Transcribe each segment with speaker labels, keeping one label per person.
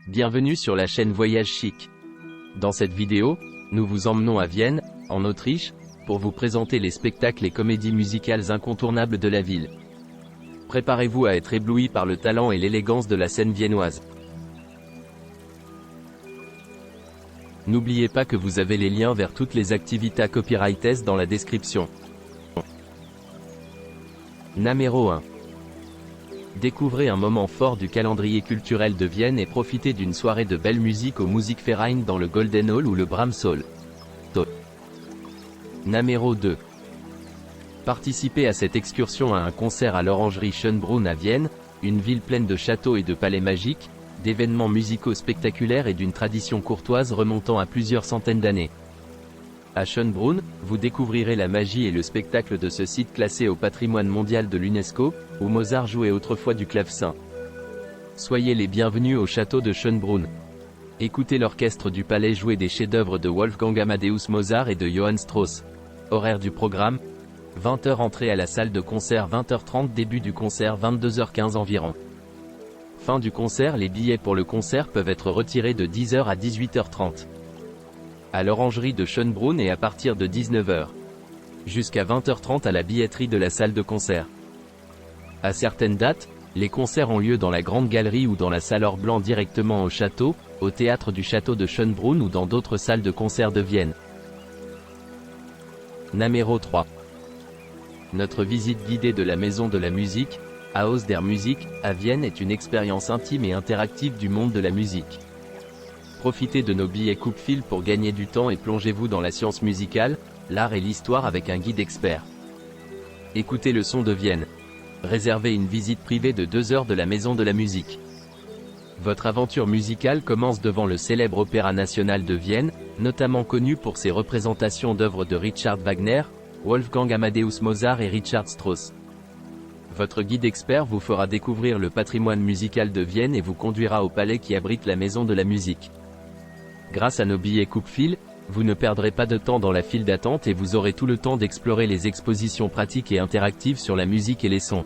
Speaker 1: Bienvenue sur la chaîne Voyage Chic. Dans cette vidéo, nous vous emmenons à Vienne, en Autriche, pour vous présenter les spectacles et comédies musicales incontournables de la ville. Préparez-vous à être ébloui par le talent et l'élégance de la scène viennoise. N'oubliez pas que vous avez les liens vers toutes les activités copyrightes dans la description. Numéro 1. Découvrez un moment fort du calendrier culturel de Vienne et profitez d'une soirée de belle musique au Musikverein dans le Golden Hall ou le Brahms Hall. Numéro 2. Participez à cette excursion à un concert à l'Orangerie Schönbrunn à Vienne, une ville pleine de châteaux et de palais magiques, d'événements musicaux spectaculaires et d'une tradition courtoise remontant à plusieurs centaines d'années. À Schönbrunn, vous découvrirez la magie et le spectacle de ce site classé au patrimoine mondial de l'UNESCO, où Mozart jouait autrefois du clavecin. Soyez les bienvenus au château de Schönbrunn. Écoutez l'orchestre du palais jouer des chefs-d'œuvre de Wolfgang Amadeus Mozart et de Johann Strauss. Horaire du programme: 20h entrée à la salle de concert, 20h30 début du concert, 22h15 environ. Fin du concert. Les billets pour le concert peuvent être retirés de 10h à 18h30. À l'orangerie de Schönbrunn et à partir de 19h. Jusqu'à 20h30 à la billetterie de la salle de concert. À certaines dates, les concerts ont lieu dans la grande galerie ou dans la salle or blanc directement au château, au théâtre du château de Schönbrunn ou dans d'autres salles de concert de Vienne. Numéro 3. Notre visite guidée de la Maison de la Musique, Haus der Musik, à Vienne est une expérience intime et interactive du monde de la musique. Profitez de nos billets coupe-fil pour gagner du temps et plongez-vous dans la science musicale, l'art et l'histoire avec un guide expert. Écoutez le son de Vienne. Réservez une visite privée de 2 heures de la Maison de la Musique. Votre aventure musicale commence devant le célèbre Opéra national de Vienne, notamment connu pour ses représentations d'œuvres de Richard Wagner, Wolfgang Amadeus Mozart et Richard Strauss. Votre guide expert vous fera découvrir le patrimoine musical de Vienne et vous conduira au palais qui abrite la Maison de la Musique. Grâce à nos billets coupe-fil, vous ne perdrez pas de temps dans la file d'attente et vous aurez tout le temps d'explorer les expositions pratiques et interactives sur la musique et les sons.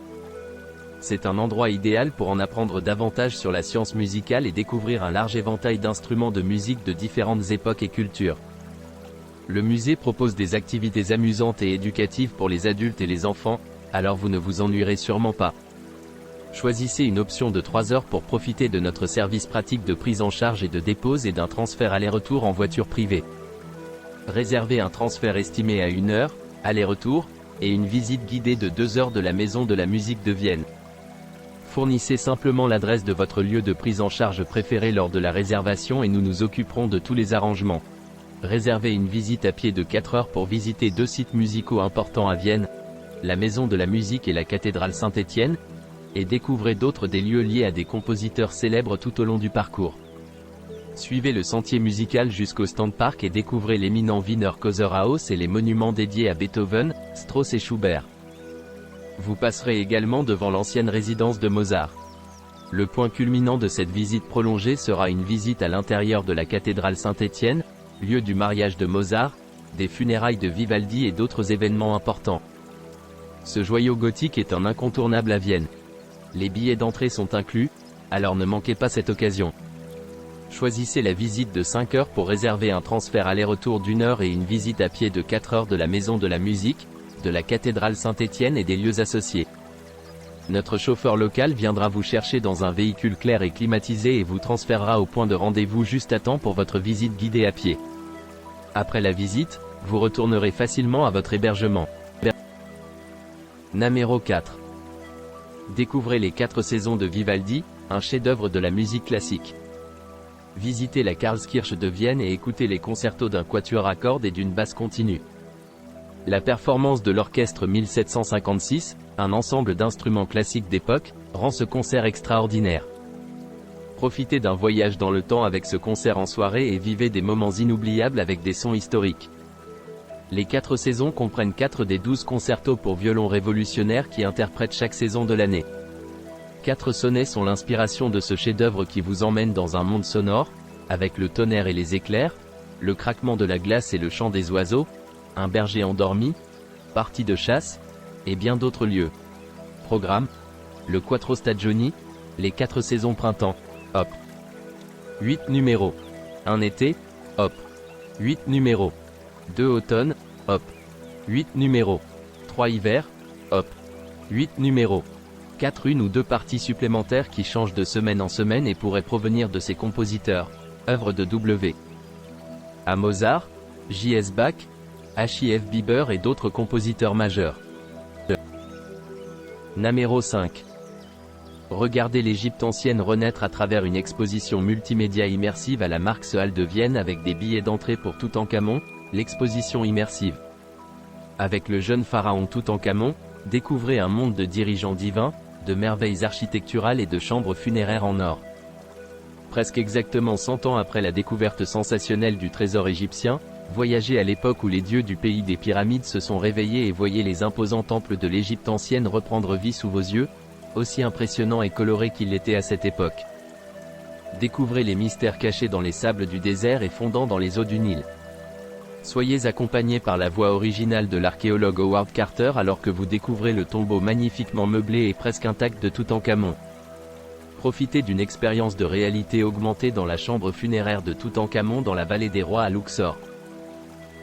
Speaker 1: C'est un endroit idéal pour en apprendre davantage sur la science musicale et découvrir un large éventail d'instruments de musique de différentes époques et cultures. Le musée propose des activités amusantes et éducatives pour les adultes et les enfants, alors vous ne vous ennuierez sûrement pas. Choisissez une option de 3 heures pour profiter de notre service pratique de prise en charge et de dépose et d'un transfert aller-retour en voiture privée. Réservez un transfert estimé à 1 heure, aller-retour, et une visite guidée de 2 heures de la Maison de la Musique de Vienne. Fournissez simplement l'adresse de votre lieu de prise en charge préféré lors de la réservation et nous nous occuperons de tous les arrangements. Réservez une visite à pied de 4 heures pour visiter 2 sites musicaux importants à Vienne, la Maison de la Musique et la cathédrale Saint-Étienne, et découvrez d'autres des lieux liés à des compositeurs célèbres tout au long du parcours. Suivez le sentier musical jusqu'au Standpark et découvrez l'éminent Wiener Konzerthaus et les monuments dédiés à Beethoven, Strauss et Schubert. Vous passerez également devant l'ancienne résidence de Mozart. Le point culminant de cette visite prolongée sera une visite à l'intérieur de la cathédrale Saint-Étienne, lieu du mariage de Mozart, des funérailles de Vivaldi et d'autres événements importants. Ce joyau gothique est un incontournable à Vienne. Les billets d'entrée sont inclus, alors ne manquez pas cette occasion. Choisissez la visite de 5 heures pour réserver un transfert aller-retour d'1 heure et une visite à pied de 4 heures de la Maison de la Musique, de la cathédrale Saint-Étienne et des lieux associés. Notre chauffeur local viendra vous chercher dans un véhicule clair et climatisé et vous transférera au point de rendez-vous juste à temps pour votre visite guidée à pied. Après la visite, vous retournerez facilement à votre hébergement. Numéro 4. Découvrez les 4 saisons de Vivaldi, un chef-d'œuvre de la musique classique. Visitez la Karlskirche de Vienne et écoutez les concertos d'un quatuor à cordes et d'une basse continue. La performance de l'orchestre 1756, un ensemble d'instruments classiques d'époque, rend ce concert extraordinaire. Profitez d'un voyage dans le temps avec ce concert en soirée et vivez des moments inoubliables avec des sons historiques. Les 4 saisons comprennent 4 des 12 concertos pour violon révolutionnaires qui interprètent chaque saison de l'année. 4 sonnets sont l'inspiration de ce chef-d'œuvre qui vous emmène dans un monde sonore, avec le tonnerre et les éclairs, le craquement de la glace et le chant des oiseaux, un berger endormi, partie de chasse, et bien d'autres lieux. Programme: le Quattro Stagioni, les 4 saisons printemps, op. 8 numéros. 1 été, hop. 8 numéros. 2 automne, hop. 8 numéros. 3 hiver, hop. 8 numéros. 4 une ou deux parties supplémentaires qui changent de semaine en semaine et pourraient provenir de ces compositeurs. Œuvres de W. A. Mozart, J.S. Bach, H.I.F. Bieber et d'autres compositeurs majeurs. Numéro 5. Regardez l'Égypte ancienne renaître à travers une exposition multimédia immersive à la Marxhalle de Vienne avec des billets d'entrée pour Toutankhamon, l'exposition immersive. Avec le jeune pharaon Toutankhamon, découvrez un monde de dirigeants divins, de merveilles architecturales et de chambres funéraires en or. Presque exactement 100 ans après la découverte sensationnelle du trésor égyptien, voyagez à l'époque où les dieux du pays des pyramides se sont réveillés et voyez les imposants temples de l'Égypte ancienne reprendre vie sous vos yeux, aussi impressionnants et colorés qu'ils l'étaient à cette époque. Découvrez les mystères cachés dans les sables du désert et fondant dans les eaux du Nil. Soyez accompagnés par la voix originale de l'archéologue Howard Carter alors que vous découvrez le tombeau magnifiquement meublé et presque intact de Toutankhamon. Profitez d'une expérience de réalité augmentée dans la chambre funéraire de Toutankhamon dans la vallée des rois à Luxor.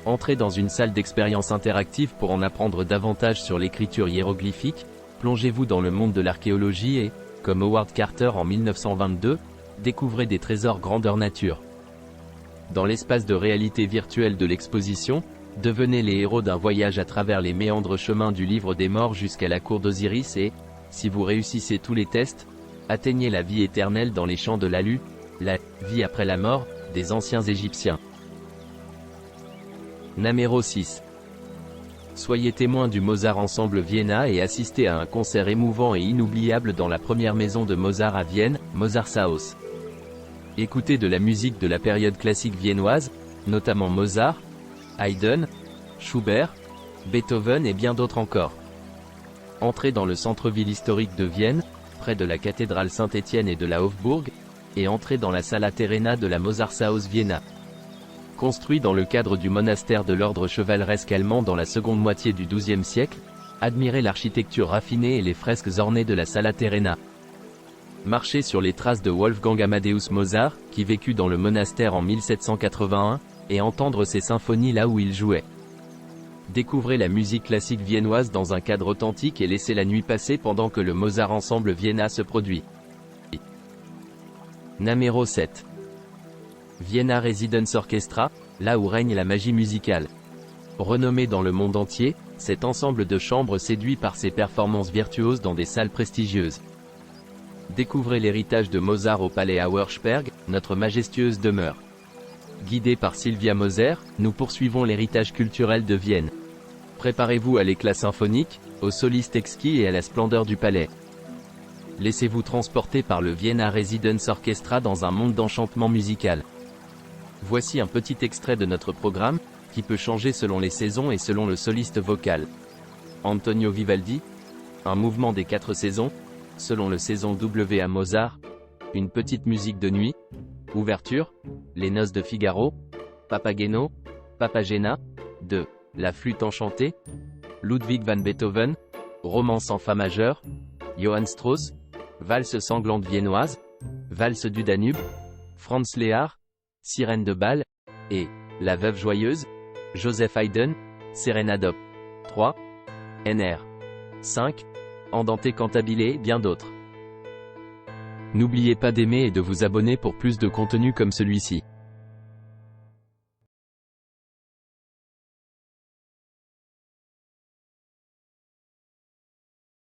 Speaker 1: Entrez dans une salle d'expérience interactive pour en apprendre davantage sur l'écriture hiéroglyphique, plongez-vous dans le monde de l'archéologie et, comme Howard Carter en 1922, découvrez des trésors grandeur nature. Dans l'espace de réalité virtuelle de l'exposition, devenez les héros d'un voyage à travers les méandres chemins du livre des morts jusqu'à la cour d'Osiris et, si vous réussissez tous les tests, atteignez la vie éternelle dans les champs de l'Alu, la vie après la mort, des anciens Égyptiens. Numéro 6. Soyez témoin du Mozart Ensemble Vienna et assistez à un concert émouvant et inoubliable dans la première maison de Mozart à Vienne, Mozarthaus. Écoutez de la musique de la période classique viennoise, notamment Mozart, Haydn, Schubert, Beethoven et bien d'autres encore. Entrez dans le centre-ville historique de Vienne, près de la cathédrale Saint-Étienne et de la Hofburg, et entrez dans la Sala Terrena de la Mozarthaus Vienna. Construit dans le cadre du monastère de l'ordre chevaleresque allemand dans la seconde moitié du XIIe siècle, admirez l'architecture raffinée et les fresques ornées de la Sala Terrena. Marchez sur les traces de Wolfgang Amadeus Mozart, qui vécut dans le monastère en 1781, et entendre ses symphonies là où il jouait. Découvrez la musique classique viennoise dans un cadre authentique et laissez la nuit passer pendant que le Mozart Ensemble Vienna se produit. Numéro 7. Vienna Residence Orchestra, là où règne la magie musicale. Renommé dans le monde entier, cet ensemble de chambres séduit par ses performances virtuoses dans des salles prestigieuses. Découvrez l'héritage de Mozart au palais Auersperg, notre majestueuse demeure. Guidés par Sylvia Moser, nous poursuivons l'héritage culturel de Vienne. Préparez-vous à l'éclat symphonique, aux solistes exquis et à la splendeur du palais. Laissez-vous transporter par le Vienna Residence Orchestra dans un monde d'enchantement musical. Voici un petit extrait de notre programme, qui peut changer selon les saisons et selon le soliste vocal. Antonio Vivaldi, un mouvement des 4 saisons, selon le saison W à Mozart, une petite musique de nuit, ouverture, les noces de Figaro, Papageno, Papagena, de La flûte enchantée, Ludwig van Beethoven, romance en fa majeur, Johann Strauss, valse sanglante viennoise, valse du Danube, Franz Lehár, sirène de bal, et La veuve joyeuse, Joseph Haydn, Sérénade op. 3, Nr. 5, Andante cantabile et bien d'autres. N'oubliez pas d'aimer et de vous abonner pour plus de contenu comme celui-ci.